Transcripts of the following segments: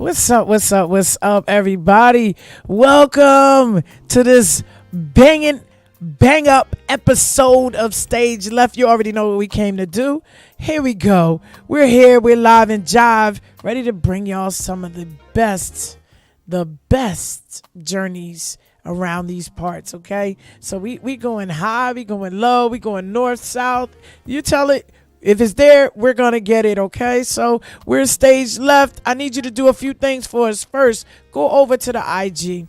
What's up? What's up? What's up, everybody? Welcome to this bang up episode of Stage Left. You already know what we came to do. Here we go. We're here. We're live and jive, ready to bring y'all some of the best journeys around these parts. Okay, so we going high, we going low, we going north, south. You tell it. If it's there, we're going to get it, okay? So we're Stage Left. I need you to do a few things for us. First, go over to the IG.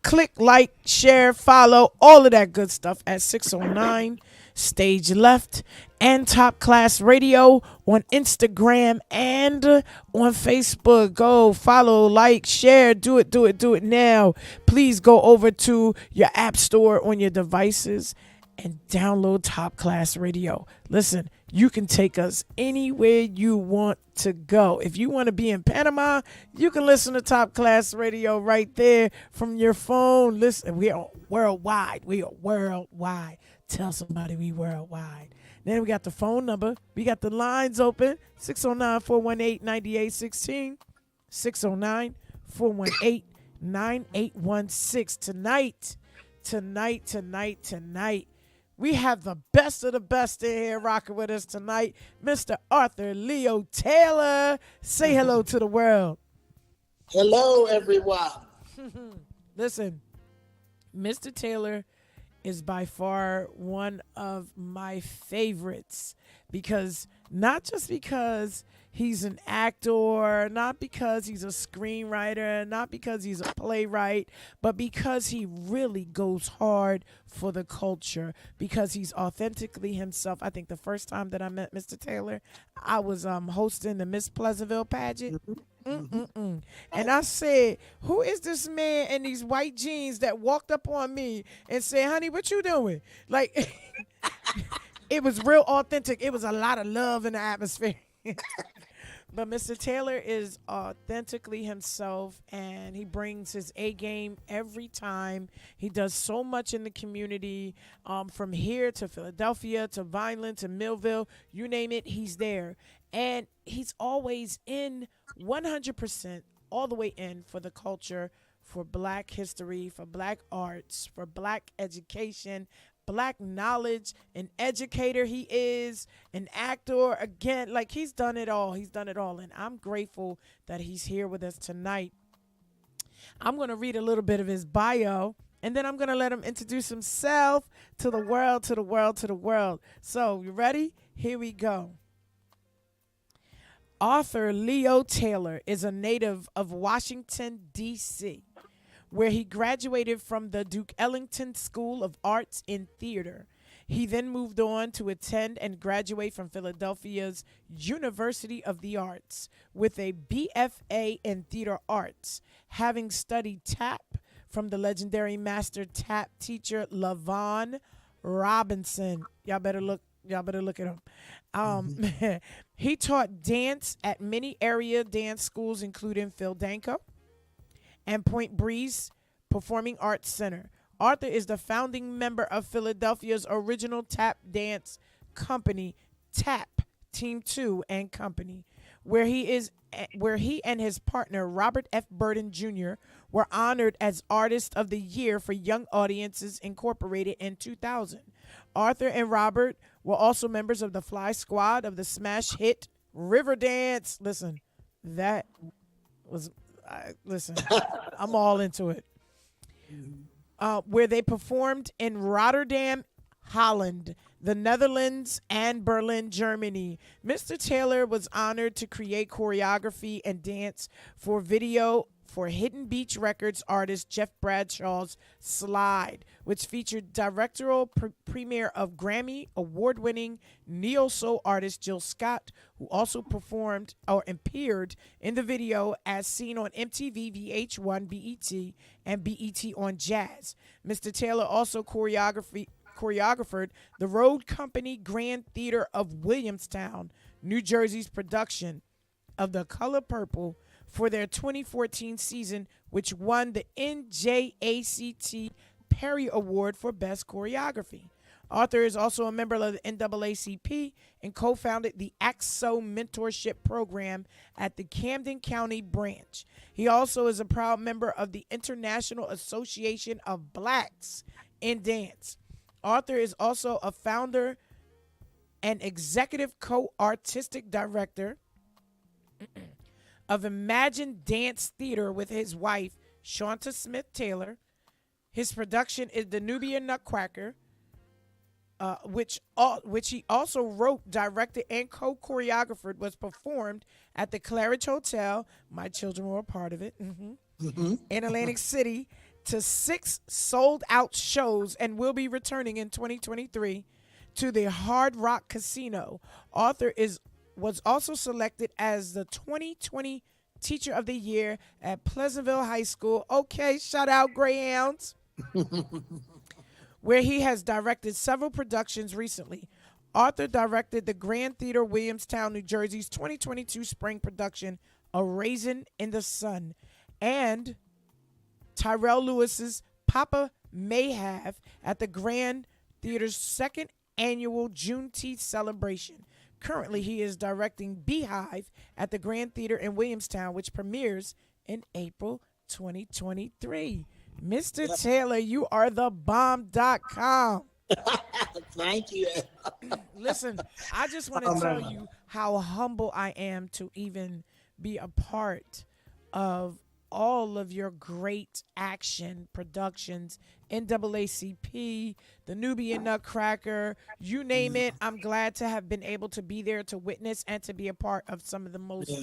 Click, like, share, follow, all of that good stuff at 609 Stage Left and Top Class Radio on Instagram and on Facebook. Go follow, like, share, do it now. Please go over to your app store on your devices and download Top Class Radio. Listen, you can take us anywhere you want to go. If you want to be in Panama, you can listen to Top Class Radio right there from your phone. Listen, we are worldwide. We are worldwide. Tell somebody we worldwide. Then we got the phone number. We got the lines open. 609-418-9816. 609-418-9816. Tonight. We have the best of the best in here rocking with us tonight. Mr. Arthur Leo Taylor. Say hello to the world. Hello, everyone. Listen, Mr. Taylor is by far one of my favorites not just because he's an actor, not because he's a screenwriter, not because he's a playwright, but because he really goes hard for the culture, because he's authentically himself. I think the first time that I met Mr. Taylor, I was hosting the Miss Pleasantville pageant. And I said, who is this man in these white jeans that walked up on me and said, honey, what you doing? Like, it was real authentic. It was a lot of love in the atmosphere. But Mr. Taylor is authentically himself, and he brings his A game every time. He does so much in the community, from here to Philadelphia to Vineland to Millville, you name it, he's there. And he's always in 100%, all the way in for the culture, for Black history, for Black arts, for Black education, Black knowledge. An educator he is, an actor, again, like he's done it all. And I'm grateful that he's here with us tonight. I'm going to read a little bit of his bio, and then I'm going to let him introduce himself to the world. So, you ready? Here we go. Arthur Leo Taylor is a native of Washington, D.C., where he graduated from the Duke Ellington School of Arts in Theater. He then moved on to attend and graduate from Philadelphia's University of the Arts with a BFA in Theater Arts, having studied tap from the legendary master tap teacher LaVon Robinson. Y'all better look at him. He taught dance at many area dance schools, including Phil Danko and Point Breeze Performing Arts Center. Arthur is the founding member of Philadelphia's original tap dance company, Tap Team 2 and Company, where he and his partner Robert F. Burden Jr. were honored as Artist of the Year for Young Audiences Incorporated in 2000. Arthur and Robert were also members of the Fly Squad of the smash hit Riverdance. Listen, I'm all into it. Where they performed in Rotterdam, Holland, the Netherlands, and Berlin, Germany. Mr. Taylor was honored to create choreography and dance for video for Hidden Beach Records artist Jeff Bradshaw's Slide, which featured directorial premiere of Grammy award-winning neo-soul artist Jill Scott, who also performed or appeared in the video as seen on MTV, VH1, BET, and BET on Jazz. Mr. Taylor also choreographed the Road Company Grand Theater of Williamstown, New Jersey's production of The Color Purple for their 2014 season, which won the NJACT Perry Award for Best Choreography. Arthur is also a member of the NAACP and co-founded the AXO Mentorship Program at the Camden County branch. He also is a proud member of the International Association of Blacks in Dance. Arthur is also a founder and executive co-artistic director of Imagine Dance Theater with his wife, Shanta Smith Taylor. His production is The Nubian Nutcracker, which he also wrote, directed, and co-choreographed, was performed at the Claridge Hotel. My children were a part of it. In Atlantic City to 6 sold-out shows and will be returning in 2023 to the Hard Rock Casino. Arthur was also selected as the 2020 Teacher of the Year at Pleasantville High School. Okay, shout out Greyhounds. Where he has directed several productions recently. Arthur directed the Grand Theater Williamstown, New Jersey's 2022 spring production, A Raisin in the Sun, and Tyrell Lewis's Papa May Have at the Grand Theater's second annual Juneteenth celebration. Currently, he is directing Beehive at the Grand Theater in Williamstown, which premieres in April 2023. Mr. Taylor, you are the bomb.com. Thank you. Listen, I just want to tell you how humble I am to even be a part of all of your great action productions, NAACP, the Nubian Nutcracker, you name it. I'm glad to have been able to be there to witness and to be a part of some of the most,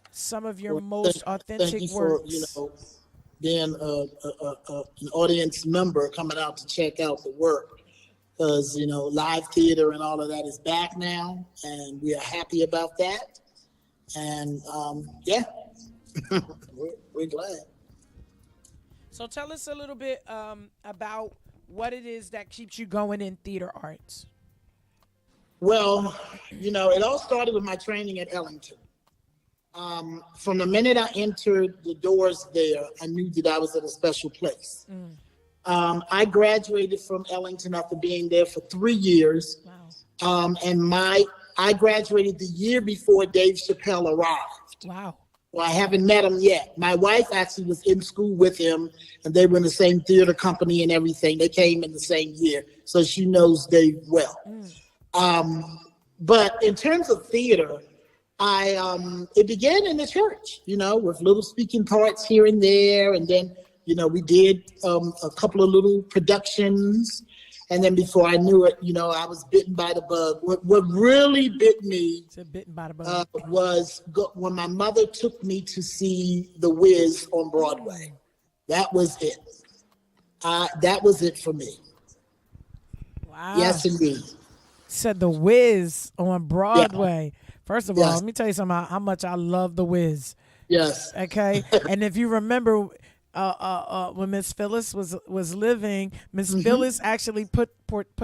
some of your most authentic thank you works. For, being an audience member coming out to check out the work, because live theater and all of that is back now, and we are happy about that. And we're glad. So tell us a little bit about what it is that keeps you going in theater arts. Well, it all started with my training at Ellington. From the minute I entered the doors there, I knew that I was at a special place. I graduated from Ellington after being there for 3 years. Wow. I graduated the year before Dave Chappelle arrived. Wow. Well, I haven't met him yet. My wife actually was in school with him, and they were in the same theater company and everything. They came in the same year, so she knows Dave well. But in terms of theater, it began in the church, with little speaking parts here and there. And then, we did a couple of little productions. And then before I knew it, I was bitten by the bug. What really bit me was when my mother took me to see The Wiz on Broadway. That was it. That was it for me. Wow. Yes, indeed. Said The Wiz on Broadway. Yeah. First of all, let me tell you something how much I love The Wiz. Yes. Okay. And if you remember, when Miss Phyllis was living, Miss Phyllis actually put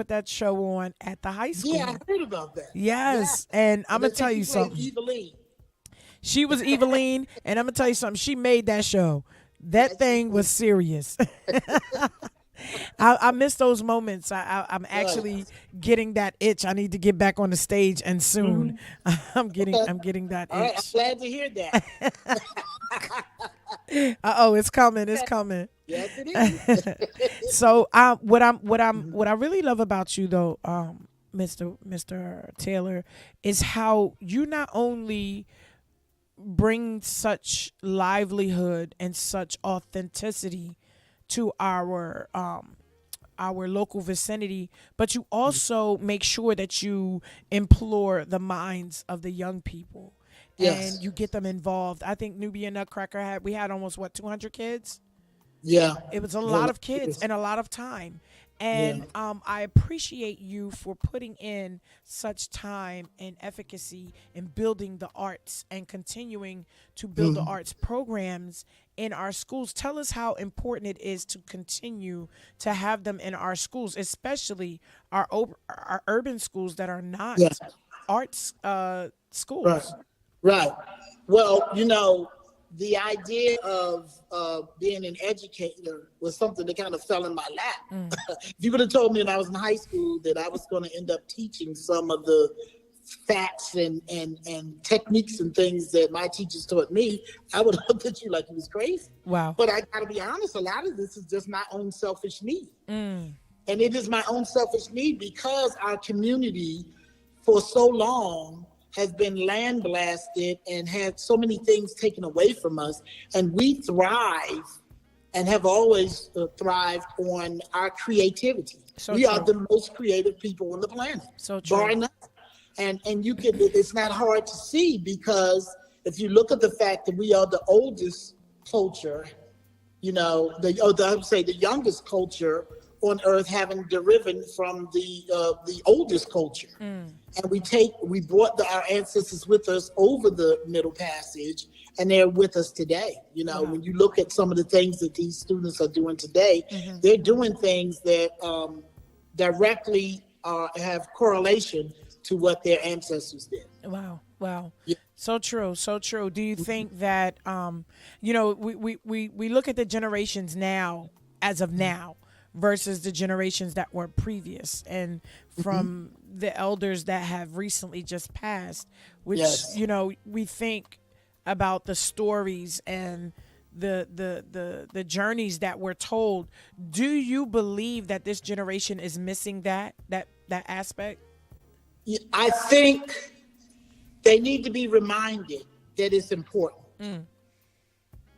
that show on at the high school. Yeah, I heard about that. Yes, and I'm gonna tell you something. Eveline. She was Eveline, and I'm gonna tell you something. She made that show. That thing was serious. I miss those moments. I'm actually getting that itch. I need to get back on the stage, and soon I'm getting that itch. All right, I'm glad to hear that. It's coming. It's coming. Yes, it is. So, what I really love about you, though, Mr. Taylor, is how you not only bring such livelihood and such authenticity to our local vicinity, but you also make sure that you implore the minds of the young people. Yes. And you get them involved. I think Nubian Nutcracker we had almost 200 kids. Yeah. It was a lot of kids and a lot of time. And I appreciate you for putting in such time and efficacy in building the arts and continuing to build the arts programs in our schools. Tell us how important it is to continue to have them in our schools, especially our urban schools that are not arts schools. Right. Well, the idea of being an educator was something that kind of fell in my lap. If you would have told me when I was in high school that I was going to end up teaching some of the facts and techniques and things that my teachers taught me, I would have looked at you like you was crazy. Wow. But I got to be honest, a lot of this is just my own selfish need. And it is my own selfish need because our community for so long has been land blasted and had so many things taken away from us. And we thrive and have always thrived on our creativity. So we true. are the most creative people on the planet. So true. Bar none. And you can, it's not hard to see because if you look at the fact that we are the oldest culture, I would say the youngest culture on earth, having deriven from the oldest culture. And we brought our ancestors with us over the Middle Passage, and they're with us today. When you look at some of the things that these students are doing today, they're doing things that directly have correlation to what their ancestors did. Wow. Yeah. So true. Do you think that, we look at the generations now, as of now, versus the generations that were previous and from the elders that have recently just passed, which, Yes. We think about the stories and the journeys that were told. Do you believe that this generation is missing that aspect? I think they need to be reminded that it's important.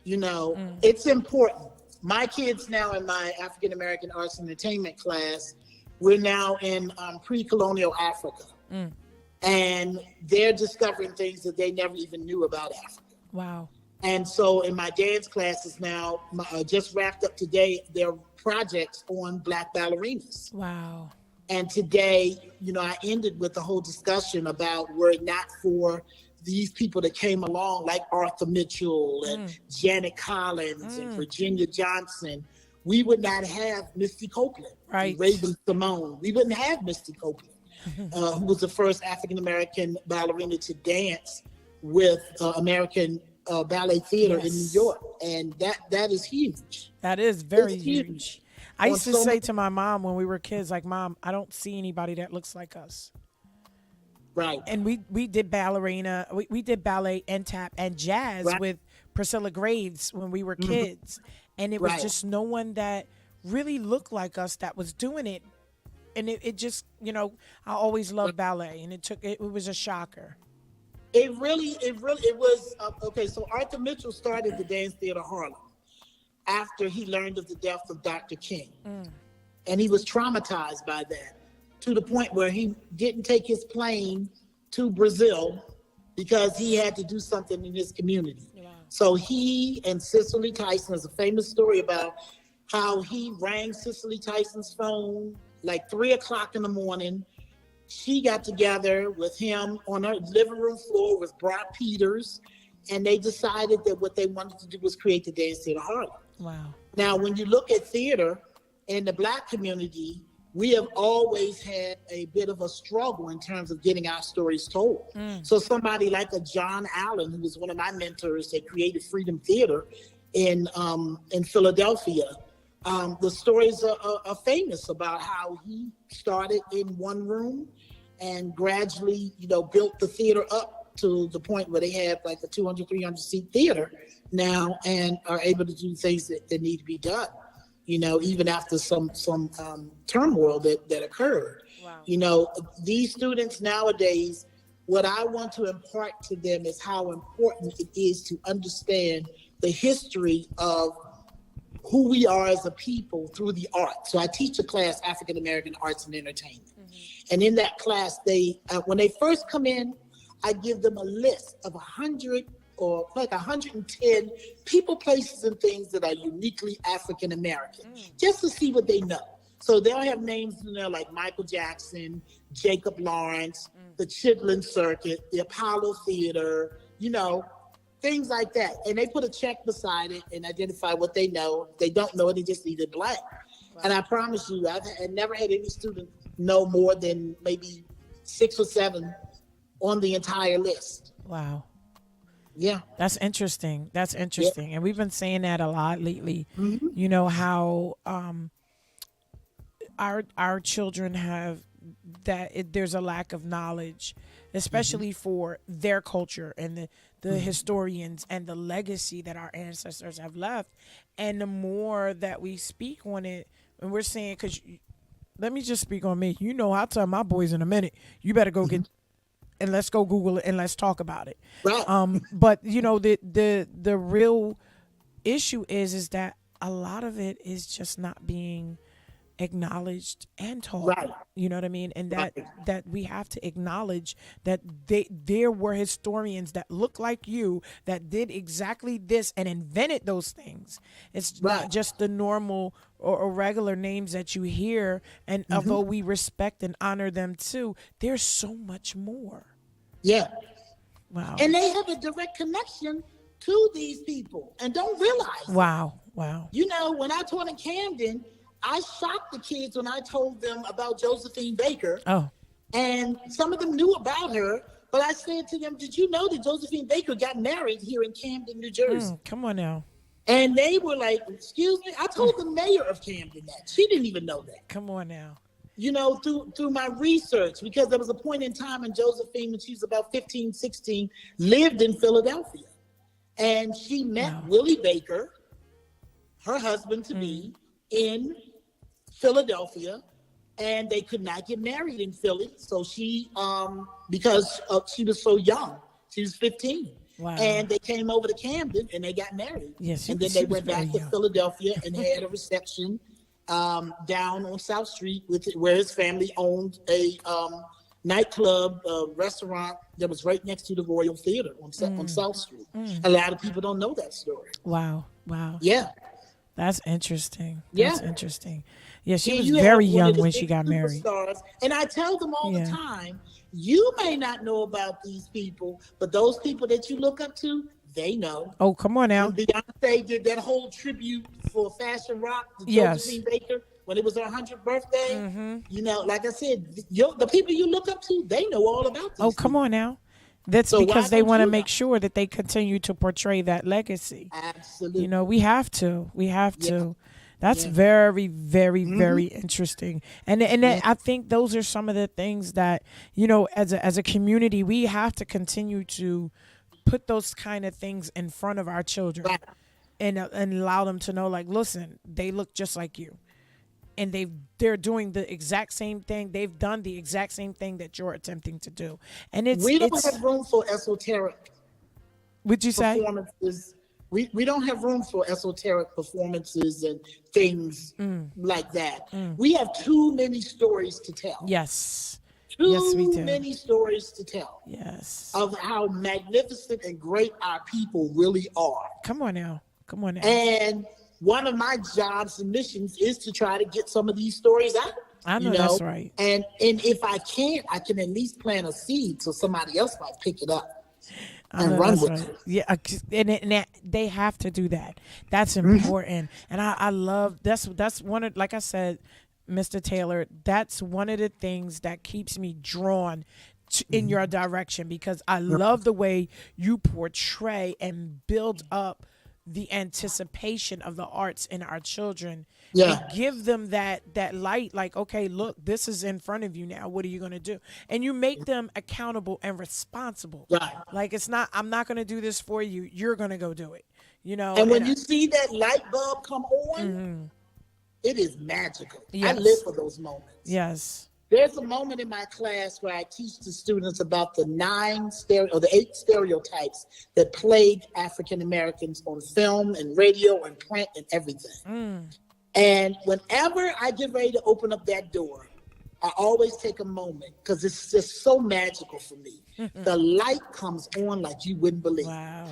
It's important. My kids now in my African American Arts and Entertainment class, we're now in pre-colonial Africa. And they're discovering things that they never even knew about Africa. Wow. And so in my dance classes now, just wrapped up today, there are projects on Black ballerinas. Wow. And today, I ended with the whole discussion about were it not for these people that came along like Arthur Mitchell and Janet Collins and Virginia Johnson, we would not have Misty Copeland, right? Raven Simone. We wouldn't have Misty Copeland, who was the first African-American ballerina to dance with American Ballet Theater in New York. And that is huge. That is very huge. I used to say to my mom when we were kids, like, Mom, I don't see anybody that looks like us. Right. And we did ballerina, we did ballet and tap and jazz with Priscilla Graves when we were kids. And it was just no one that really looked like us that was doing it. And it just, I always loved ballet, and it was a shocker. It was, okay, so Arthur Mitchell started the Dance Theater Harlem after he learned of the death of Dr. King. And he was traumatized by that, to the point where he didn't take his plane to Brazil because he had to do something in his community. Wow. So he and Cicely Tyson, there's a famous story about how he rang Cicely Tyson's phone like 3:00 in the morning. She got together with him on her living room floor with Brock Peters, and they decided that what they wanted to do was create the Dance Theater Harlem. Wow. Now, when you look at theater in the Black community, we have always had a bit of a struggle in terms of getting our stories told. So somebody like a John Allen, who was one of my mentors that created Freedom Theater in Philadelphia, the stories are famous about how he started in one room and gradually, built the theater up to the point where they have like a 200, 300 seat theater now and are able to do things that need to be done. Even after some turmoil that occurred. Wow. These students nowadays, what I want to impart to them is how important it is to understand the history of who we are as a people through the arts. So I teach a class, African American Arts and Entertainment. And in that class, they when they first come in, I give them a list of 100 or like 110 people, places, and things that are uniquely African American, just to see what they know. So they'll have names in there like Michael Jackson, Jacob Lawrence, the Chitlin Circuit, the Apollo Theater, things like that. And they put a check beside it and identify what they know. If they don't know it, they just leave it blank. Wow. And I promise you, I've never had any student know more than maybe 6 or 7 on the entire list. Wow. Yeah. That's interesting. That's Yeah. interesting. And we've been saying that a lot lately. Hmm. You know how our children have there's a lack of knowledge, Hmm. especially for their culture and the Hmm. historians and the legacy that our ancestors have left. And the more that we speak on it, and we're saying, because let me just speak on me. You know, I'll tell my boys in a minute, you better go Hmm. get and let's go Google it and let's talk about it. Right. But you know, the real issue is that a lot of it is just not being acknowledged and taught. Right. You know what I mean? And Right. that we have to acknowledge that there were historians that look like you that did exactly this and invented those things. It's not Right. just the normal or regular names that you hear. And Hmm. although we respect and honor them too, there's so much more. Yeah. Wow. And they have a direct connection to these people and don't realize it. Wow. Wow. You know, when I taught in Camden, I shocked the kids when I told them about Josephine Baker, Oh. and some of them knew about her. But I said to them, "Did you know that Josephine Baker got married here in Camden, New Jersey?" Come on now. And they were like, "Excuse me." I told the mayor of Camden that. She didn't even know that. Come on now. You know, through my research, because there was a point in time when Josephine, when she was about 15, 16, lived in Philadelphia. And she met Wow. Willie Baker, her husband to be, in Philadelphia, and they could not get married in Philly. So she, because she was so young, she was 15. Wow. And they came over to Camden and they got married. Yes, and then she they was went back very to young. Philadelphia and had a reception down on South Street where his family owned a nightclub, restaurant that was right next to the Royal Theater on South Street. A lot of people don't know that story. Wow. Wow. Yeah. That's interesting. Yeah. That's interesting. Yeah, she Yeah, was you very have one of young the when she big got married. superstars. And I tell them all Yeah. the time, you may not know about these people, but those people that you look up to, they know. Oh, come on now. When Beyonce did that whole tribute for Fashion Rock to Yes. Josephine Baker when it was her 100th birthday, you know, like I said, the people you look up to, they know all about this. Oh, come on now. That's So why because they don't want to you make know? sure that they continue to portray that legacy. Absolutely. You know, we have to. We have Yeah. to. That's Yeah. very, very, very interesting. And Yeah. I think those are some of the things that, you know, as a community, we have to continue to put those kind of things in front of our children Right. and allow them to know, like, listen, they look just like you. And they're doing the exact same thing. They've done the exact same thing that you're attempting to do. And We don't have room for esoteric would you say? performances. We don't have room for esoteric performances and things like that. We have too many stories to tell. Yes. Too Yes, we do. many stories to tell Yes. of how magnificent and great our people really are. Come on now. Come on now. And one of my jobs and missions is to try to get some of these stories out. I know you that's right. And if I can't, I can at least plant a seed so somebody else might pick it up I and know run that's with right. it. Yeah, they have to do that. That's important, and I love that's one of, like I said, Mr. Taylor. That's one of the things that keeps me drawn in your direction, because I love the way you portray and build up the anticipation of the arts in our children. Yeah. And give them that light, like, okay, look, this is in front of you now, what are you going to do? And you make them accountable and responsible. Right. Like, it's not, I'm not going to do this for you, you're going to go do it, you know. And when I- you see that light bulb come on, it is magical. Yes. I live for those moments. yes. There's a moment in my class where I teach the students about the 8 stereotypes that plague African Americans on film and radio and print and everything. And whenever I get ready to open up that door, I always take a moment because it's just so magical for me. The light comes on like you wouldn't believe. Wow.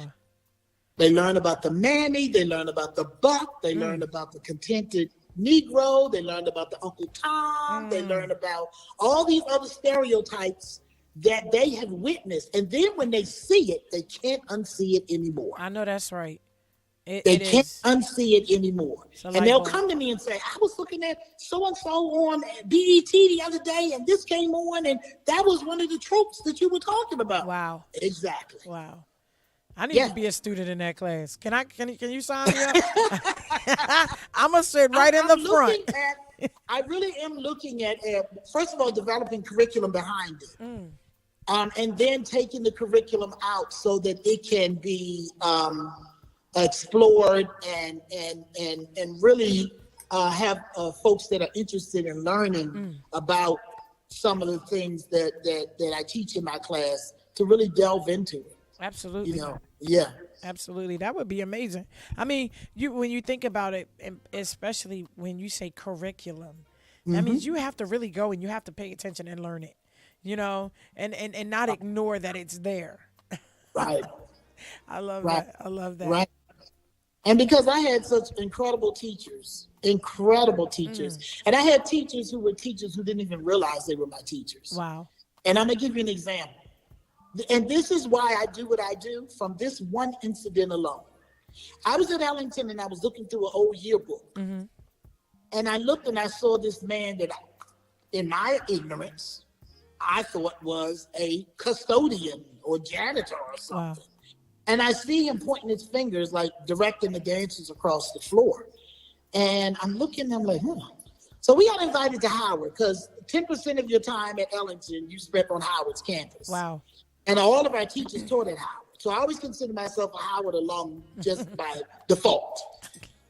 They learn about the mammy, they learn about the buck, they learn about the contented Negro, they learn about the Uncle Tom, they learn about all these other stereotypes that they have witnessed. And then when they see it, they can't unsee it anymore. I know that's right. They It can't is. unsee it anymore. It's a And light they'll bulb. come to me and say, I was looking at so-and-so on BET the other day, and this came on, and that was one of the tropes that you were talking about. Wow. Exactly. Wow. I need Yeah. to be a student in that class. Can you sign me up? I'm gonna sit right in the front. I really am looking at, first of all, developing curriculum behind it. And then taking the curriculum out so that it can be explored and really have folks that are interested in learning about some of the things that I teach in my class to really delve into it. Absolutely. You know, yeah. Absolutely. That would be amazing. I mean, when you think about it, and especially when you say curriculum, that means you have to really go and you have to pay attention and learn it, and not ignore that it's there. Right. I love Right. that. I love that. Right. And because I had such incredible teachers, and I had teachers who were teachers who didn't even realize they were my teachers. Wow. And I'm going to give you an example. And this is why I do what I do from this one incident alone. I was at Ellington and I was looking through an old yearbook. And I looked and I saw this man that, in my ignorance, I thought was a custodian or janitor or something. Wow. And I see him pointing his fingers, like directing the dancers across the floor. And I'm looking, I'm like, So we got invited to Howard because 10% of your time at Ellington you spent on Howard's campus. Wow. And all of our teachers taught at Howard. So I always consider myself a Howard alum just by default.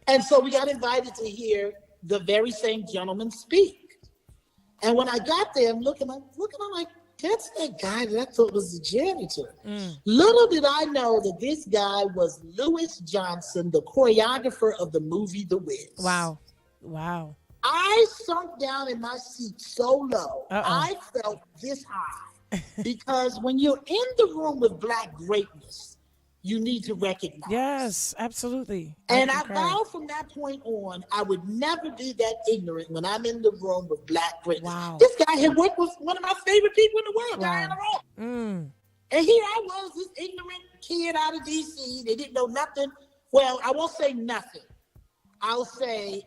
And so we got invited to hear the very same gentleman speak. And when I got there, I'm looking, I'm like, that's that guy that I thought was the janitor. Little did I know that this guy was Lewis Johnson, the choreographer of the movie The Wiz. Wow. Wow. I sunk down in my seat so low. I felt this high. Because when you're in the room with Black greatness, you need to recognize. Yes, absolutely. And I vowed from that point on, I would never be that ignorant when I'm in the room with Black greatness. Wow. This guy had worked with one of my favorite people in the world, Diana Ross. And here I was, this ignorant kid out of DC. They didn't know nothing. Well, I won't say nothing. I'll say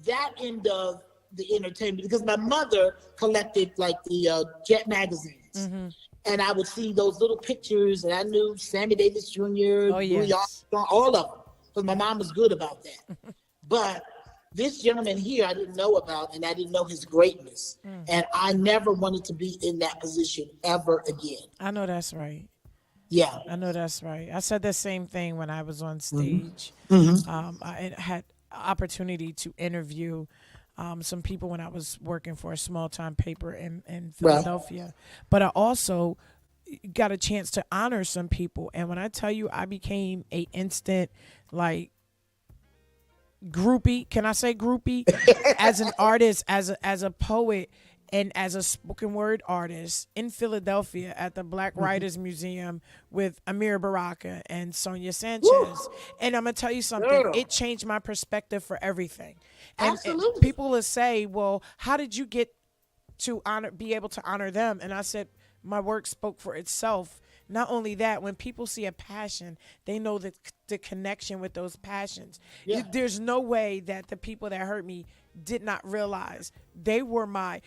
that end of the entertainment, because my mother collected like the Jet magazines. And I would see those little pictures, and I knew Sammy Davis Jr., Louis Armstrong, all of them, because my mom was good about that. But this gentleman here I didn't know about, and I didn't know his greatness. And I never wanted to be in that position ever again. I know that's right. Yeah. I know that's right. I said the same thing when I was on stage. I had opportunity to interview some people when I was working for a small time paper in Philadelphia. Right. But I also got a chance to honor some people. And when I tell you I became a instant groupie, can I say groupie? As an artist, as a poet, and as a spoken word artist in Philadelphia at the Black Writers Museum with Amir Baraka and Sonia Sanchez. Woo! And I'm going to tell you something. It changed my perspective for everything. And people will say, well, how did you get to be able to honor them? And I said, my work spoke for itself. Not only that, when people see a passion, they know the connection with those passions. Yeah. There's no way that the people that hurt me did not realize they were my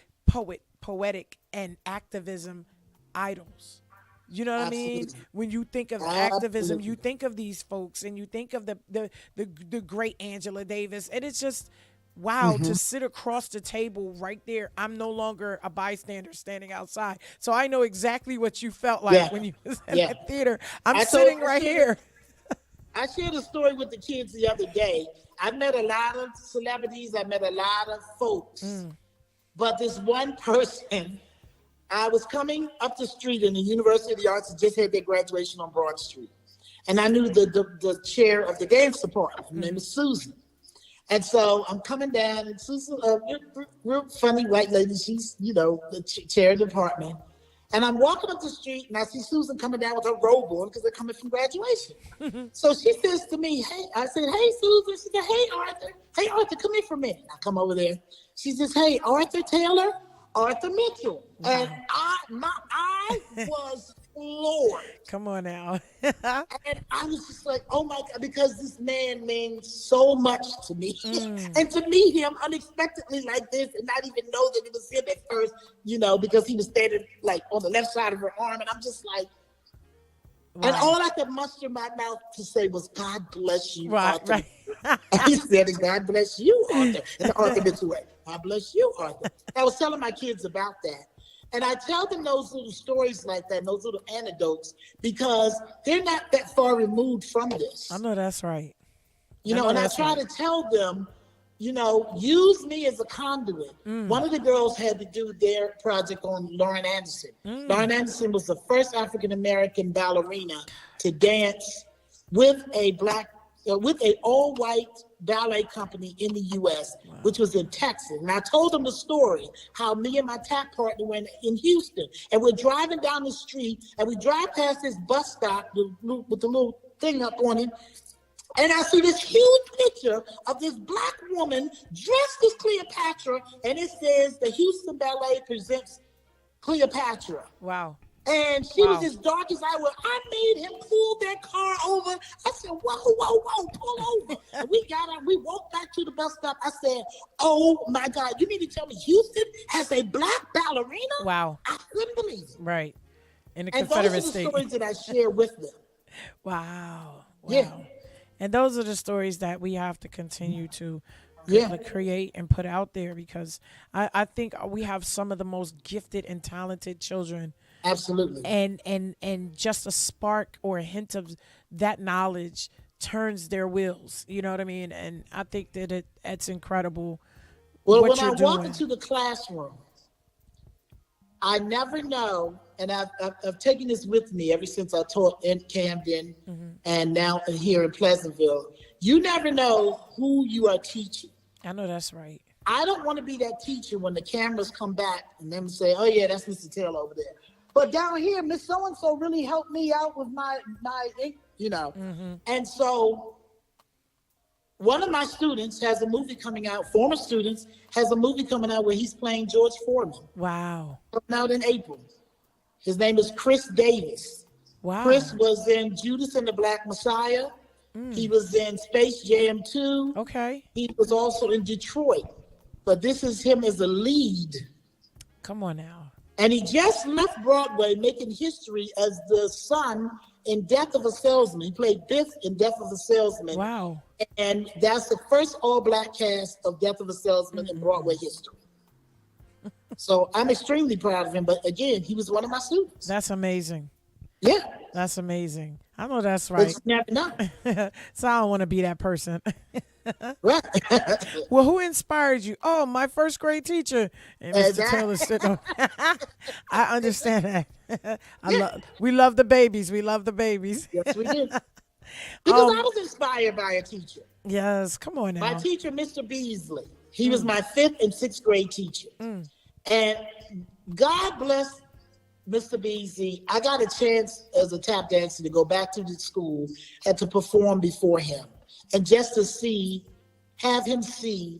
poetic and activism idols. You know what I mean? When you think of activism, you think of these folks, and you think of the great Angela Davis, and it's just wow to sit across the table right there. I'm no longer a bystander standing outside, so I know exactly what you felt like when you was in that theater. I'm sitting right here. I shared a story with the kids the other day. I met a lot of celebrities. I met a lot of folks. But this one person, I was coming up the street, and the University of the Arts had just had their graduation on Broad Street. And I knew the chair of the dance department. Her name is Susan. And so I'm coming down, and Susan, real funny white lady, she's, the chair of the department. And I'm walking up the street, and I see Susan coming down with her robe on because they're coming from graduation. So she says to me, I said, hey, Susan. She said, hey, Arthur. Hey, Arthur, come here for a minute. I come over there. She says, hey, Arthur Taylor, Arthur Mitchell. Wow. And I was floored. Come on now. And I was just like, oh my God, because this man means so much to me. And to meet him unexpectedly like this and not even know that it was him at first, because he was standing like on the left side of her arm. And I'm just like, And Wow. all I could muster in my mouth to say was, God bless you, Right, Arthur. right. And he said, God bless you, Arthur. In the Arthur Mitchell way. God bless you, Arthur. I was telling my kids about that. And I tell them those little stories like that, those little anecdotes, because they're not that far removed from this. I know that's right. You I know, know and I that's try right. to tell them, use me as a conduit. One of the girls had to do their project on Lauren Anderson. Lauren Anderson was the first African American ballerina to dance with with a all-white ballet company in the U.S., which was in Texas. And I told them the story, how me and my tap partner went in Houston, and we're driving down the street, and we drive past this bus stop with the little thing up on it, and I see this huge picture of this black woman dressed as Cleopatra, and it says the Houston Ballet presents Cleopatra. Wow. And she was Wow. as dark as I was. I made him pull that car over. I said, whoa, pull over. And we got out, we walked back to the bus stop. I said, oh my God, you mean to tell me Houston has a black ballerina? Wow. I couldn't believe it. Right. In the And those Confederate are the State. stories that I share with them. Wow. Wow. Yeah. And those are the stories that we have to continue to Yeah. create and put out there, because I think we have some of the most gifted and talented children, Absolutely. and just a spark or a hint of that knowledge turns their wheels. You know what I mean? And I think that it's incredible Well, what when I you're walk doing. into the classroom, I never know, and I've taken this with me ever since I taught in Camden and now here in Pleasantville. You never know who you are teaching. I know that's right. I don't want to be that teacher when the cameras come back and them say, oh yeah, that's Mr. Taylor over there. But down here, Miss So-and-so really helped me out with my And so one of my students has a movie coming out, former students, has a movie coming out where he's playing George Foreman, Wow. coming out in April. His name is Chris Davis. Wow. Chris was in Judas and the Black Messiah. He was in Space Jam 2. Okay. He was also in Detroit. But this is him as a lead. Come on now. And he just left Broadway making history as the son in Death of a Salesman. He played Biff in Death of a Salesman. Wow. And that's the first all-black cast of Death of a Salesman in Broadway history. So I'm extremely proud of him. But again, he was one of my students. That's amazing. Yeah. That's amazing. I know that's But right. you never know. So I don't want to be that person. Right. Well, who inspired you? Oh, my first grade teacher. And Mr. Exactly. Taylor sitting on. I understand that. We love the babies. We love the babies. Yes, we did. Because I was inspired by a teacher. Yes, come on My now. teacher, Mr. Beasley. He was my 5th and 6th grade teacher. And God bless Mr. Beasley. I got a chance as a tap dancer to go back to the school and to perform before him. And just to have him see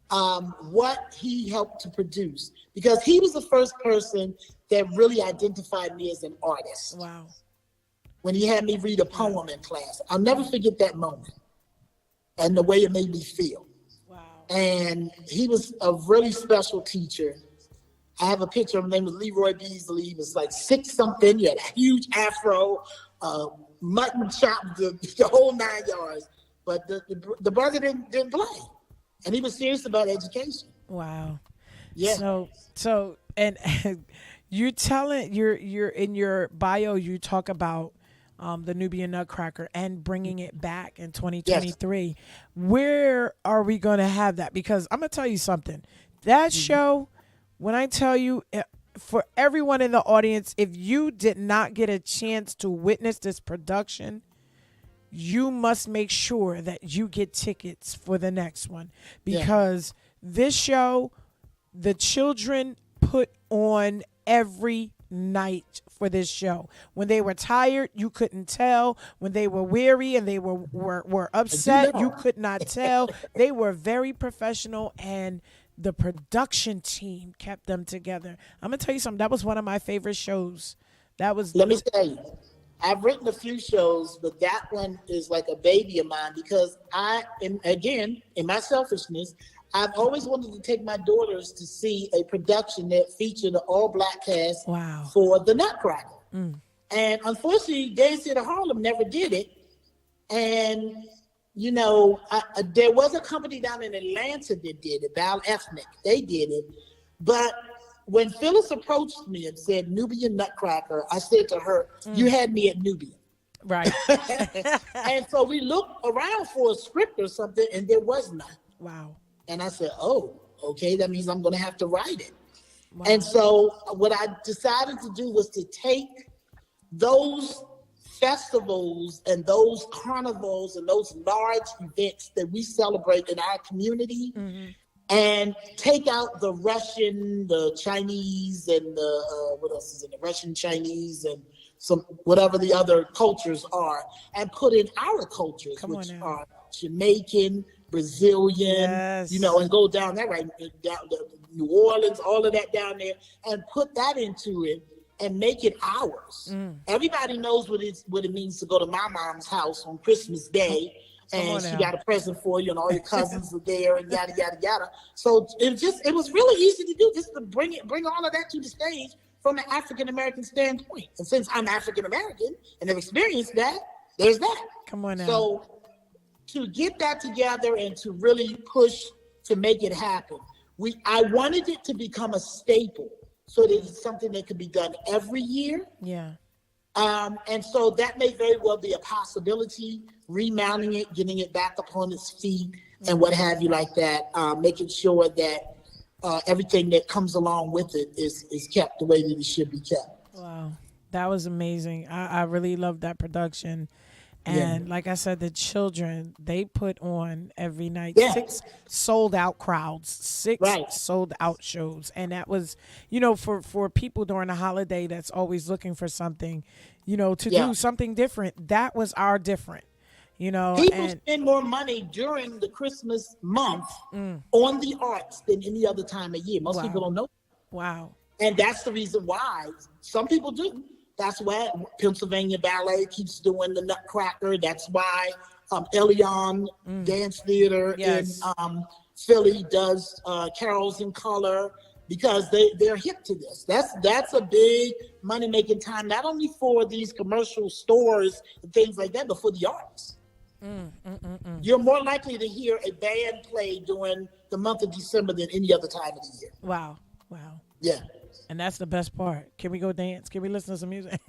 what he helped to produce. Because he was the first person that really identified me as an artist. Wow. When he had me read a poem in class. I'll never forget that moment and the way it made me feel. Wow. And he was a really special teacher. I have a picture of him. His name was Leroy Beasley. He was like 6-something. He had a huge afro, mutton chop, the whole 9 yards. But the brother didn't play. And he was serious about education. Wow. Yeah. So and you're telling you're in your bio, you talk about the Nubian Nutcracker and bringing it back in 2023. Where are we going to have that? Because I'm going to tell you something. That show, when I tell you, for everyone in the audience, if you did not get a chance to witness this production, you must make sure that you get tickets for the next one, because this show, the children put on every night for this show. When they were tired, you couldn't tell. When they were weary and they were upset, you could not tell. They were very professional, and the production team kept them together. I'm gonna tell you something. That was one of my favorite shows. Let me tell you, I've written a few shows, but that one is like a baby of mine because again, in my selfishness, I've always wanted to take my daughters to see a production that featured an all-black cast Wow. for the Nutcracker. And unfortunately, Dance Theater Harlem never did it. And, you know, there was a company down in Atlanta that did it, Val Ethnic. They did it. But when Phyllis approached me and said Nubian Nutcracker, I said to her, you had me at Nubian. Right. And so we looked around for a script or something, and there was none. Wow. And I said, oh, okay, that means I'm going to have to write it. Wow. And so what I decided to do was to take those festivals and those carnivals and those large events that we celebrate in our community, and take out the Russian, the Chinese, and the what else is in the Russian, Chinese, and some whatever the other cultures are, and put in our cultures, which are Jamaican, Brazilian, you know, and go down that right down to New Orleans, all of that down there, and put that into it and make it ours. Everybody knows what it means to go to my mom's house on Christmas Day. And she got a present for you, and all your cousins are there, and yada yada yada. So it was really easy to do, just to bring all of that to the stage from an African American standpoint. And since I'm African American and have experienced that, there's that. Come on now. So to get that together and to really push to make it happen, I wanted it to become a staple, so that it's something that could be done every year. Yeah. And so that may very well be a possibility, remounting it, getting it back upon its feet, and what have you like that, making sure that everything that comes along with it is kept the way that it should be kept. Wow. That was amazing. I really loved that production. And like I said, the children, they put on every night 6 sold out crowds, 6 sold out shows. And that was, you know, for people during the holiday that's always looking for something, you know, to do something different. That was our different, you know. People spend more money during the Christmas month on the arts than any other time of year. Most people don't know. Wow. And that's the reason why. Some people do. That's why Pennsylvania Ballet keeps doing the Nutcracker. That's why Elion Dance Theater in Philly does Carols in Color, because they're hip to this. That's a big money-making time, not only for these commercial stores and things like that, but for the arts. You're more likely to hear a band play during the month of December than any other time of the year. Wow. Wow. Yeah. And that's the best part. Can we go dance? Can we listen to some music?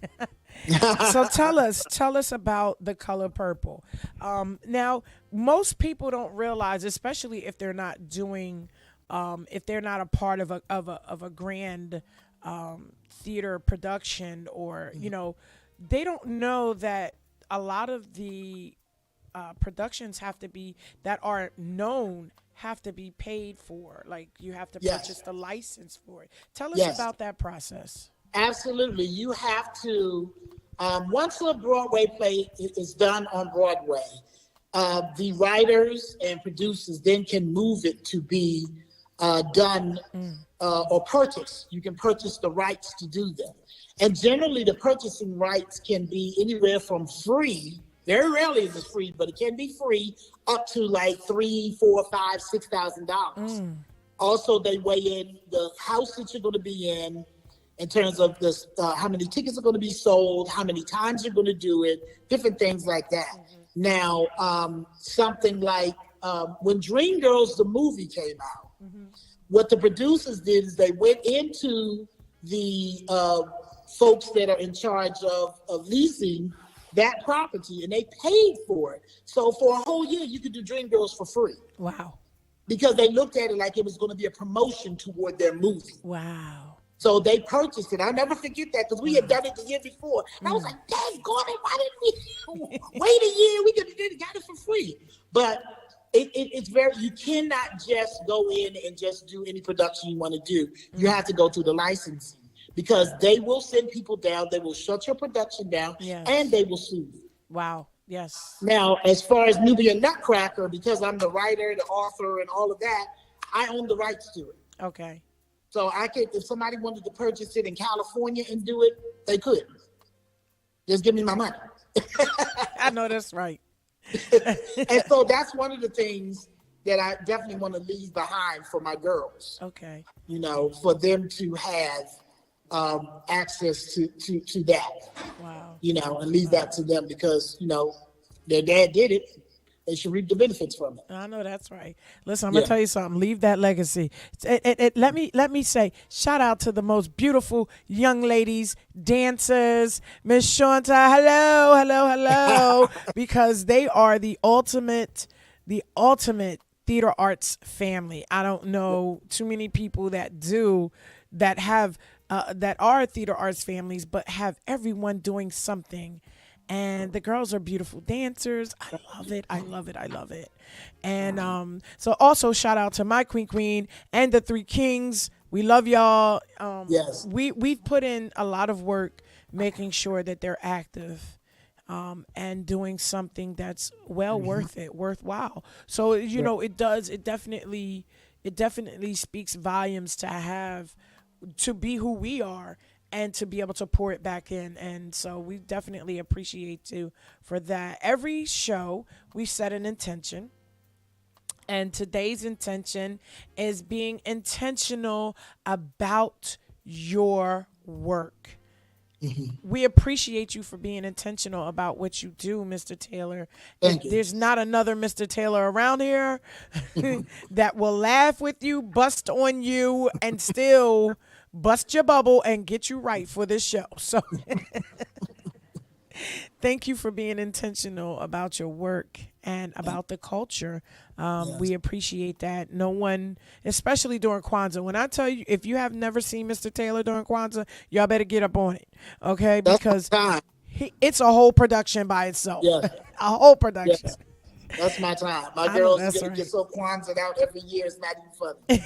So tell us about The Color Purple. Now, most people don't realize, especially if they're not doing, if they're not a part of a grand theater production, or you know, they don't know that a lot of the productions that are known have to be paid for. Like, you have to purchase the license for it. Tell us about that process. Absolutely. You have to, once a Broadway play is done on Broadway, the writers and producers then can move it to be done or purchased. You can purchase the rights to do that. And generally the purchasing rights can be anywhere from free. Very rarely is it free, but it can be free, up to like $3,000, $4,000, $5,000, $6,000. Also, they weigh in the house that you're going to be in terms of this, how many tickets are going to be sold, how many times you're going to do it, different things like that. Now, something like when Dreamgirls, the movie, came out, what the producers did is they went into the folks that are in charge of leasing that property, and they paid for it. So for a whole year, you could do Dreamgirls for free. Wow. Because they looked at it like it was going to be a promotion toward their movie. Wow. So they purchased it. I'll never forget that, because we had done it the year before. And I was like, dang, Gordon, why didn't we wait a year? We could have got it for free. But it's you cannot just go in and just do any production you want to do. You have to go through the licensing, because they will send people down, they will shut your production down, and they will sue you. Wow. Yes. Now, as far as Nubian Nutcracker, because I'm the writer, the author, and all of that, I own the rights to it. Okay. So I could, if somebody wanted to purchase it in California and do it, they could. Just give me my money. I know that's right. And so that's one of the things that I definitely want to leave behind for my girls. Okay. You know, for them to have access to that, Wow. and leave that to them because, their dad did it. They should reap the benefits from it. I know that's right. Listen, I'm Yeah. gonna tell you something. Leave that legacy. Let me say, shout out to the most beautiful young ladies, dancers, Miss Shanta. Hello, hello, hello, because they are the ultimate theater arts family. I don't know too many people that have that are theater arts families, but have everyone doing something. And the girls are beautiful dancers. I love it. I love it. I love it. And so also shout out to my queen and the three kings. We love y'all. Yes. We've put in a lot of work making sure that they're active and doing something that's well worth it, worthwhile. So it definitely speaks volumes to be who we are and to be able to pour it back in. And so we definitely appreciate you for that. Every show we set an intention. And today's intention is being intentional about your work. We appreciate you for being intentional about what you do, Mr. Taylor. Thank you. There's not another Mr. Taylor around here that will laugh with you, bust on you, and still bust your bubble and get you right for this show. So thank you for being intentional about your work and about the culture. We appreciate that. No one, especially during Kwanzaa, when I tell you, if you have never seen Mr. Taylor during Kwanzaa, y'all better get up on it, okay? That's Because my time. it's a whole production by itself. Yes. A whole production. Yes. That's my time. My I know girls that's get, right. get so Kwanzaa out every year. It's not even funny.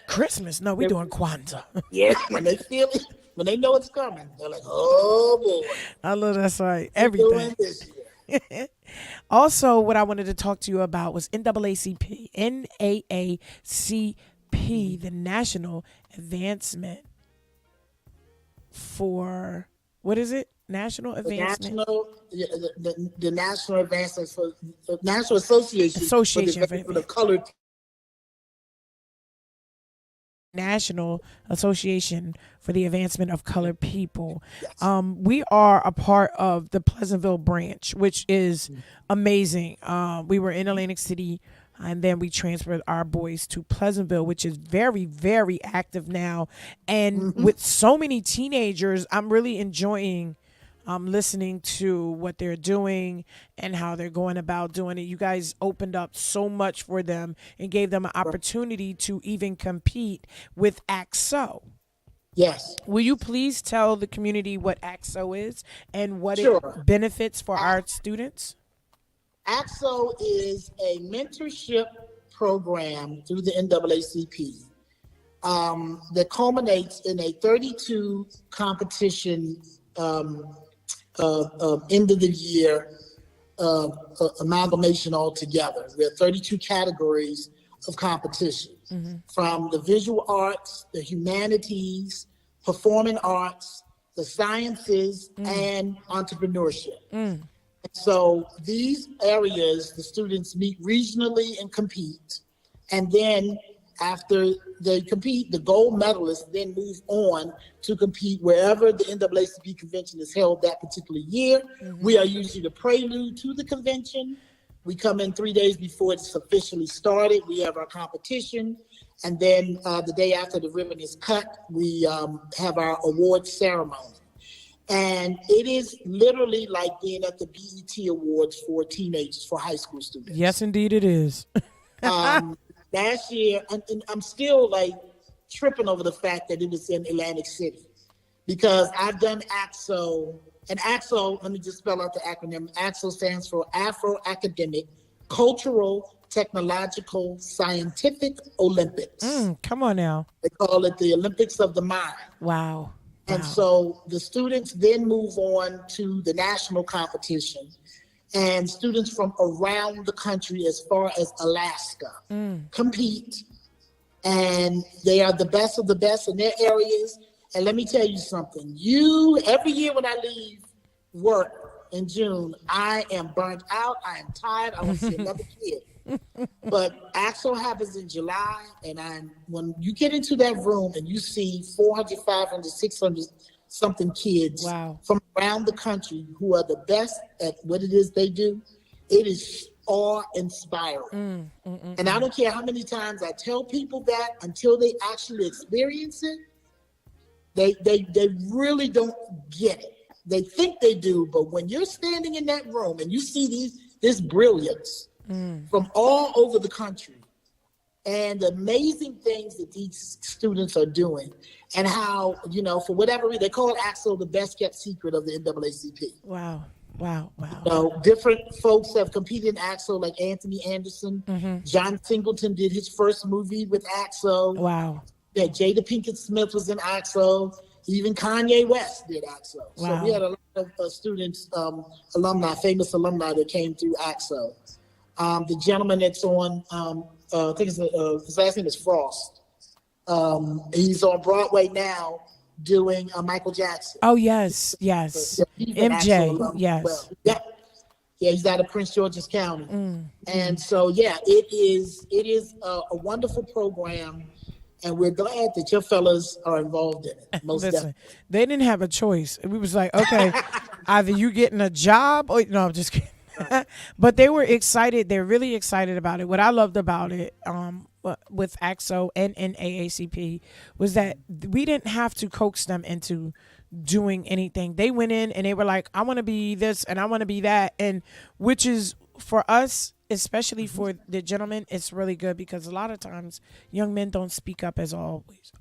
Christmas, no, we doing Kwanzaa. Yeah, when they feel it, when they know it's coming, they're like, "Oh boy, I love that's right. we're Everything. doing this year." Also, what I wanted to talk to you about was NAACP, the National Advancement for, what is it? National The Advancement the National Advancement for the National Association Association for for the, for the Colored. National Association for the Advancement of Colored People. Yes. We are a part of the Pleasantville branch, which is amazing. We were in Atlantic City, and then we transferred our boys to Pleasantville, which is very, very active now. And with so many teenagers, I'm really enjoying listening to what they're doing and how they're going about doing it. You guys opened up so much for them and gave them an opportunity to even compete with AXO. Yes. Will you please tell the community what AXO is and what Sure. it benefits for our students? AXO is a mentorship program through the NAACP that culminates in a 32 competition end of the year amalgamation altogether. There are 32 categories of competition, from the visual arts, the humanities, performing arts, the sciences, and entrepreneurship. So these areas, the students meet regionally and compete. And then after they compete, the gold medalists then move on to compete wherever the NAACP convention is held that particular year. We are usually the prelude to the convention. We come in 3 days before it's officially started. We have our competition. And then the day after the ribbon is cut, we have our award ceremony. And it is literally like being at the BET Awards for teenagers, for high school students. Yes, indeed it is. Last year, and I'm still like tripping over the fact that it was in Atlantic City, because I've done AXO, and AXO, let me just spell out the acronym. AXO stands for Afro Academic Cultural Technological Scientific Olympics. Come on now. They call it the Olympics of the Mind. Wow. And so the students then move on to the national competition, and students from around the country, as far as Alaska, compete. And they are the best of the best in their areas. And let me tell you something. Every year when I leave work, in June, I am burnt out. I am tired. I want to see another kid. But Axel happens in July, and when you get into that room and you see 400, 500, 600 something kids Wow. from around the country who are the best at what it is they do, it is awe-inspiring. And I don't care how many times I tell people that, until they actually experience it, they really don't get it. They think they do, but when you're standing in that room and you see this brilliance from all over the country, and the amazing things that these students are doing, and how, for whatever reason, they call Axel the best kept secret of the NAACP. Wow. Wow. Different folks have competed in Axel, like Anthony Anderson. John Singleton did his first movie with Axel. Wow. Yeah, Jada Pinkett Smith was in Axel. Even Kanye West did Axel. Wow. So we had a lot of students, famous alumni that came through Axel. The gentleman that's on, I think his last name is Frost. He's on Broadway now doing Michael Jackson. Oh, yes. MJ. Yes. Well. Yeah, he's out of Prince George's County. And so, it is a wonderful program. And we're glad that your fellas are involved in it. Listen, they didn't have a choice. We was like, okay, either you getting a job or no, I'm just kidding. But they were excited. They're really excited about it. What I loved about it with AXO and AACP was that we didn't have to coax them into doing anything. They went in and they were like, I want to be this and I want to be that. And which is, for us, especially for the gentlemen, it's really good, because a lot of times young men don't speak up as always.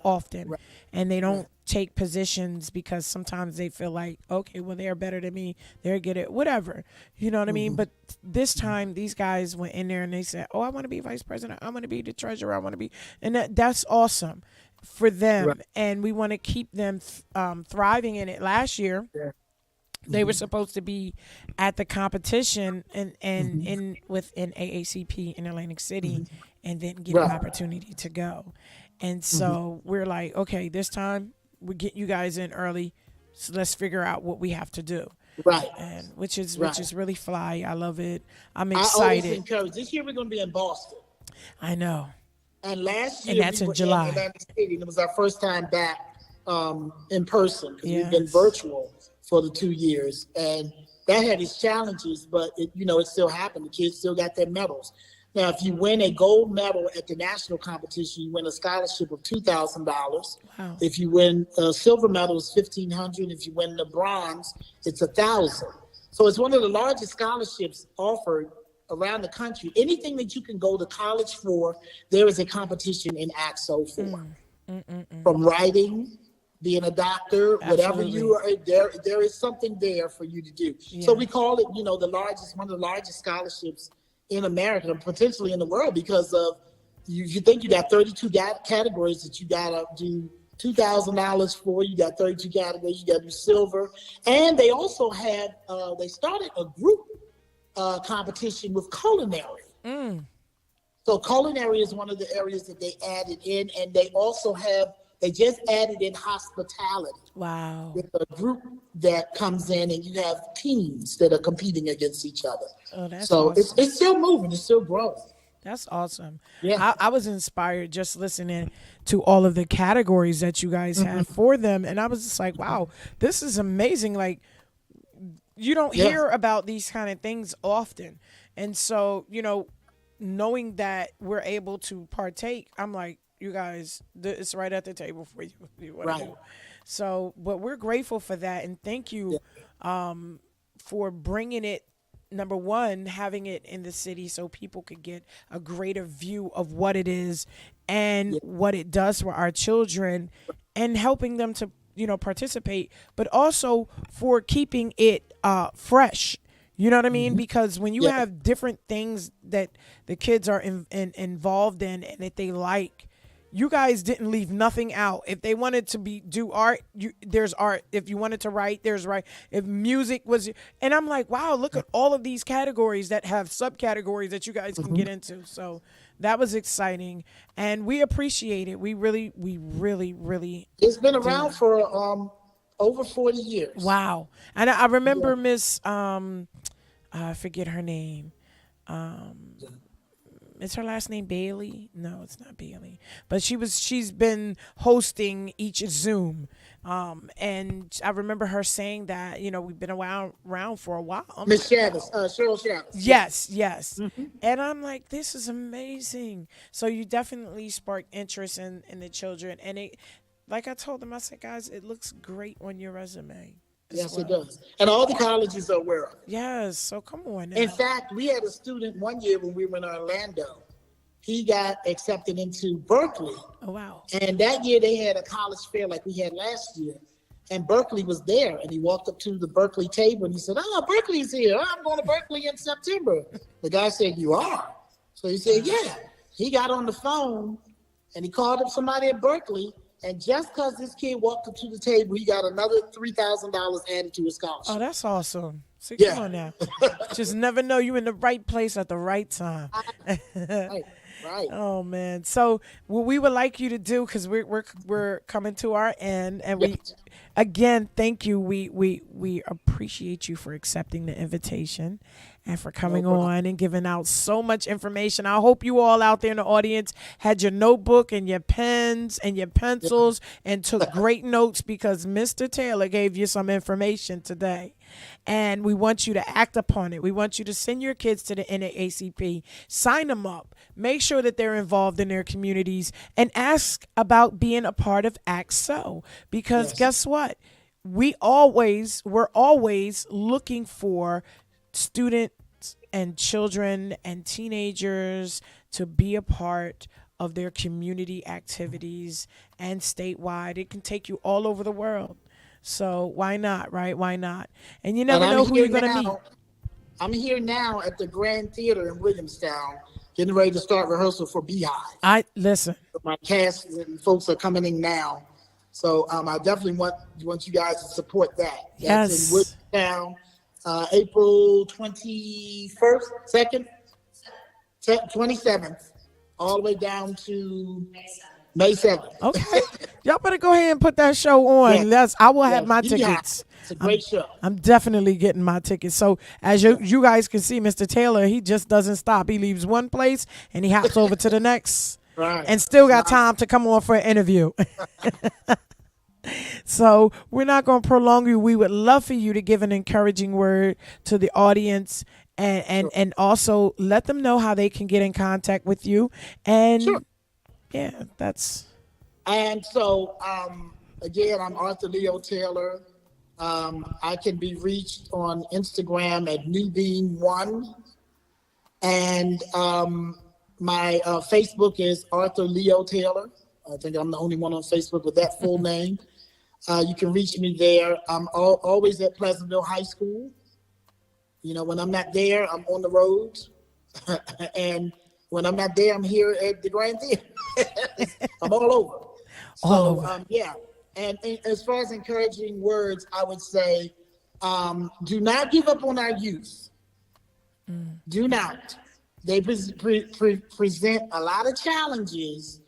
Often. And they don't take positions because sometimes they feel like, okay, well, they're better than me, they're good at whatever, you know what I mean? But this time these guys went in there and they said, oh, I want to be vice president, I want to be the treasurer, I want to be, and that's awesome for them. And we want to keep them thriving in it. Last year they were supposed to be at the competition and within AACP in Atlantic City, and then get an opportunity to go. And so we're like, okay, this time we get you guys in early, so let's figure out what we have to do. And which is really fly. I love it. I'm excited. I always encourage. This year we're going to be in Boston. I know. And last year and that's we in were July. in Atlantic City. It was our first time back in person, because we've been virtual for the 2 years, and that had its challenges, but it still happened. The kids still got their medals. Now, if you win a gold medal at the national competition, you win a scholarship of $2,000. Wow. If you win a silver medal, it's $1,500. If you win the bronze, it's $1,000. So it's one of the largest scholarships offered around the country. Anything that you can go to college for, there is a competition in AXO for. From writing, being a doctor, whatever you are, there is something there for you to do. So we call it, one of the largest scholarships in America, potentially in the world, because of you think you got 32 categories that you gotta do $2,000 for. You got 32 categories. You got to do silver, and they also had they started a group competition with culinary. So culinary is one of the areas that they added in, and they also they just added in hospitality. Wow. With a group that comes in, and you have teams that are competing against each other. Oh, that's so awesome. It's still moving. It's still growing. That's awesome. Yeah. I was inspired just listening to all of the categories that you guys have for them. And I was just like, wow, this is amazing. Like, you don't hear about these kind of things often. And so, knowing that we're able to partake, I'm like, you guys, it's right at the table for you. Right. So, but we're grateful for that. And thank you for bringing it. Number one, having it in the city so people could get a greater view of what it is and what it does for our children, and helping them to, participate, but also for keeping it fresh. You know what I mean? Because when you have different things that the kids are involved in and that they like, you guys didn't leave nothing out. If they wanted to do art, there's art. If you wanted to write, there's write. If music was, and I'm like, wow, look at all of these categories that have subcategories that you guys can get into. So that was exciting, and we appreciate it. We really. It's been around for over 40 years. Wow. And I Yeah. remember Miss I forget her name. Um is her last name Bailey? No, it's not Bailey. But she's been hosting each Zoom. And I remember her saying that, we've been around for a while. I'm Miss like, Shavis, Cheryl Shavis. yes, yes. And I'm like, this is amazing. So you definitely sparked interest in the children. And it, like I told them, I said, guys, it looks great on your resume as Yes, it well. does. And all the colleges are aware of it. Yes. So come on In now. fact, we had a student one year when we were in Orlando. He got accepted into Berkeley. Oh, wow. And that year they had a college fair like we had last year. And Berkeley was there. And he walked up to the Berkeley table and he said, "Oh, Berkeley's here. I'm going to Berkeley in September." The guy said, "You are?" So he said, "Yeah." He got on the phone and he called up somebody at Berkeley. And just because this kid walked up to the table, he got another $3,000 added to his Oh, scholarship. that's awesome. See, come Yeah. on now. Just never know you in the right place at the right time. Right. Right. Oh man! So what we would like you to do, because we're coming to our end, and we Yes. again thank you. We appreciate you for accepting the invitation and for No coming problem. on and giving out so much information. I hope you all out there in the audience had your notebook and your pens and your pencils and took great notes, because Mr. Taylor gave you some information today. And we want you to act upon it. We want you to send your kids to the NAACP, sign them up, make sure that they're involved in their communities, and ask about being a part of Act So. Because Yes. guess what? We're always looking for students and children and teenagers to be a part of their community activities and statewide. It can take you all over the world. So why not, right? Why not? And you And never I'm know who here you're going to meet. now. I'm here now at the Grand Theater in Williamstown, getting ready to start rehearsal for Beehive. I listen. My cast and folks are coming in now, so I definitely want you guys to support that. That's Yes. in Williamstown, April 21st, 2nd, 27th, all the way down to May 7th. Okay. Y'all better go ahead and put that show on. Yes. I will have Yes, my Beehive. tickets. It's a great show. I'm definitely getting my tickets. So as you guys can see, Mr. Taylor, he just doesn't stop. He leaves one place and he hops over to the next, Right. and still got time to come on for an interview. So we're not going to prolong you. We would love for you to give an encouraging word to the audience, and also let them know how they can get in contact with you. And Sure. yeah, that's And so, again, I'm Arthur Leo Taylor. I can be reached on Instagram at newbeing1. And my Facebook is Arthur Leo Taylor. I think I'm the only one on Facebook with that full name. You can reach me there. I'm always at Pleasantville High School. When I'm not there, I'm on the road. And when I'm not there, I'm here at the Grand Theater. I'm all over. All So, over. yeah. And as far as encouraging words, I would say, do not give up on our youth. Do not. They present a lot of challenges,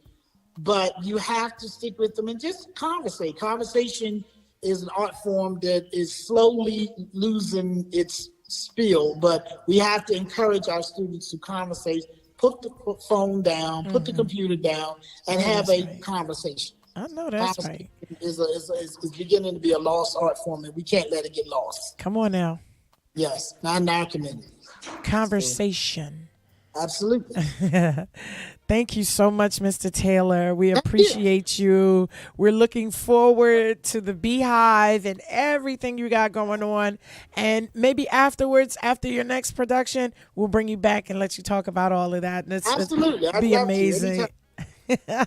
but you have to stick with them and just conversate. Conversation is an art form that is slowly losing its spill, but we have to encourage our students to conversate, put the phone down, put the computer down, and have a conversation. I know that's right. Is beginning to be a lost art form, and we can't let it get lost. Come on now. Yes, not in our community. Conversation. Absolutely. Thank you so much, Mr. Taylor. We appreciate you. We're looking forward to the Beehive and everything you got going on. And maybe afterwards, after your next production, we'll bring you back and let you talk about all of that. And Absolutely. I'd be love to. amazing. Anytime.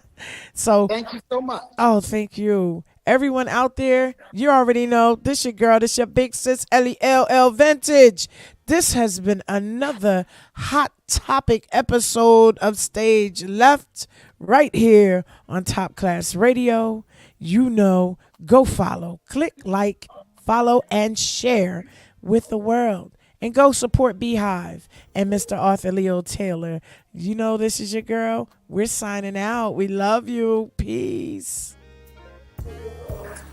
So, Thank you so much. oh, thank you. Everyone out there, you already know this your girl, this your big sis, Ellie LL Vintage. This has been another hot topic episode of Stage Left right here on Top Class Radio. Go follow, click like, follow, and share with the world. And go support Beehive and Mr. Arthur Leo Taylor. This is your girl. We're signing out. We love you. Peace.